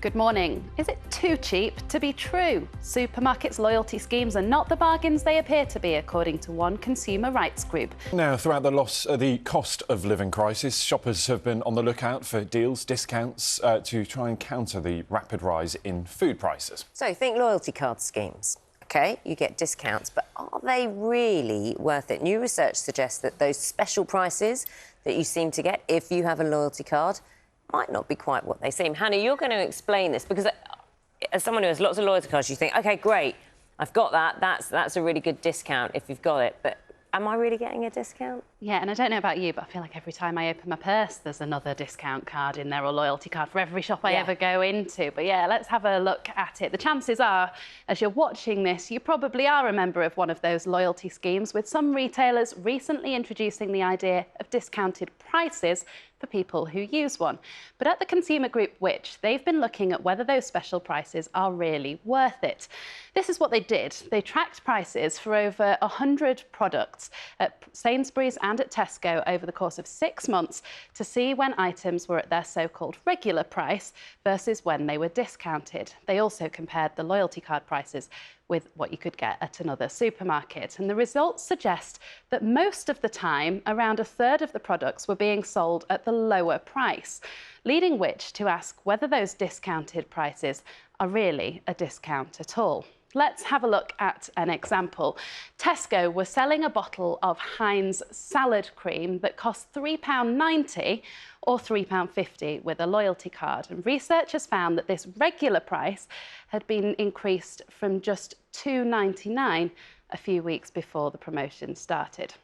Good morning. Is it too cheap to be true? Supermarkets' loyalty schemes are not the bargains they appear to be, according to one consumer rights group. Now, throughout the cost of living crisis, shoppers have been on the lookout for deals, discounts to try and counter the rapid rise in food prices. So think loyalty card schemes. OK, you get discounts, but are they really worth it? New research suggests that those special prices that you seem to get if you have a loyalty card might not be quite what they seem. Hannah, you're going to explain this because as someone who has lots of loyalty cards, you think, OK, great, I've got that. That's a really good discount if you've got it. But am I really getting a discount? Yeah, and I don't know about you, but I feel like every time I open my purse, there's another discount card in there or loyalty card for every shop I ever go into. But yeah, let's have a look at it. The chances are, as you're watching this, you probably are a member of one of those loyalty schemes, with some retailers recently introducing the idea of discounted prices for people who use one. But at the consumer group Which, they've been looking at whether those special prices are really worth it. This is what they did. They tracked prices for over 100 products at Sainsbury's and at Tesco over the course of 6 months to see when items were at their so-called regular price versus when they were discounted. They also compared the loyalty card prices with what you could get at another supermarket. And the results suggest that most of the time, around a third of the products were being sold at the lower price, leading Which to ask whether those discounted prices are really a discount at all. Let's have a look at an example. Tesco were selling a bottle of Heinz salad cream that cost £3.90 or £3.50 with a loyalty card. And researchers found that this regular price had been increased from just £2.99 a few weeks before the promotion started.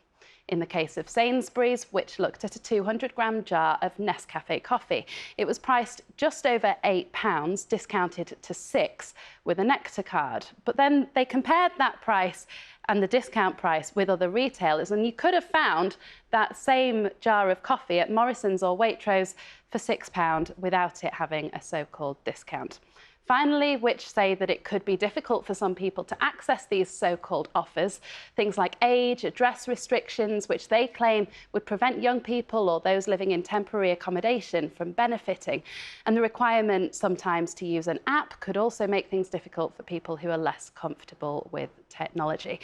In the case of Sainsbury's, Which looked at a 200-gram jar of Nescafe coffee, it was priced just over £8, discounted to £6 with a Nectar card. But then they compared that price and the discount price with other retailers, and you could have found that same jar of coffee at Morrison's or Waitrose for £6 without it having a so-called discount. Finally, Which say that it could be difficult for some people to access these so-called offers, things like age, address restrictions, which they claim would prevent young people or those living in temporary accommodation from benefiting. And the requirement sometimes to use an app could also make things difficult for people who are less comfortable with technology.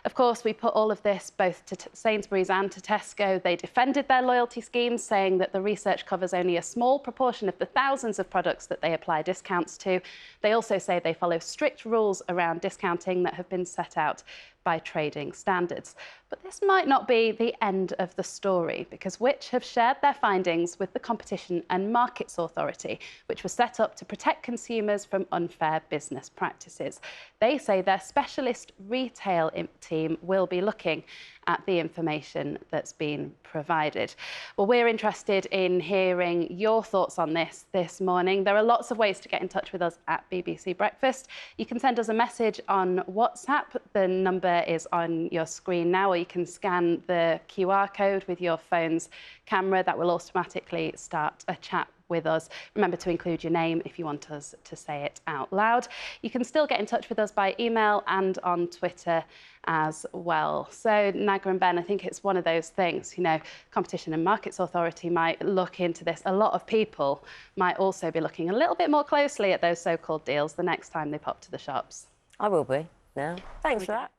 Of course, we put all of this both to Sainsbury's and to Tesco. They defended their loyalty schemes, saying that the research covers only a small proportion of the thousands of products that they apply discounts to. They also say they follow strict rules around discounting that have been set out by trading standards. But this might not be the end of the story, because Which have shared their findings with the Competition and Markets Authority, which was set up to protect consumers from unfair business practices. They say their specialist retail team will be looking at the information that's been provided. Well, we're interested in hearing your thoughts on this morning. There are lots of ways to get in touch with us at BBC Breakfast. You can send us a message on WhatsApp. The number is on your screen now, or you can scan the QR code with your phone's camera. That will automatically start a chat with us. Remember to include your name if you want us to say it out loud. You can still get in touch with us by email and on Twitter as well. So, Naga and Ben, I think it's one of those things, you know, Competition and Markets Authority might look into this. A lot of people might also be looking a little bit more closely at those so-called deals the next time they pop to the shops. I will be now. Thanks for that.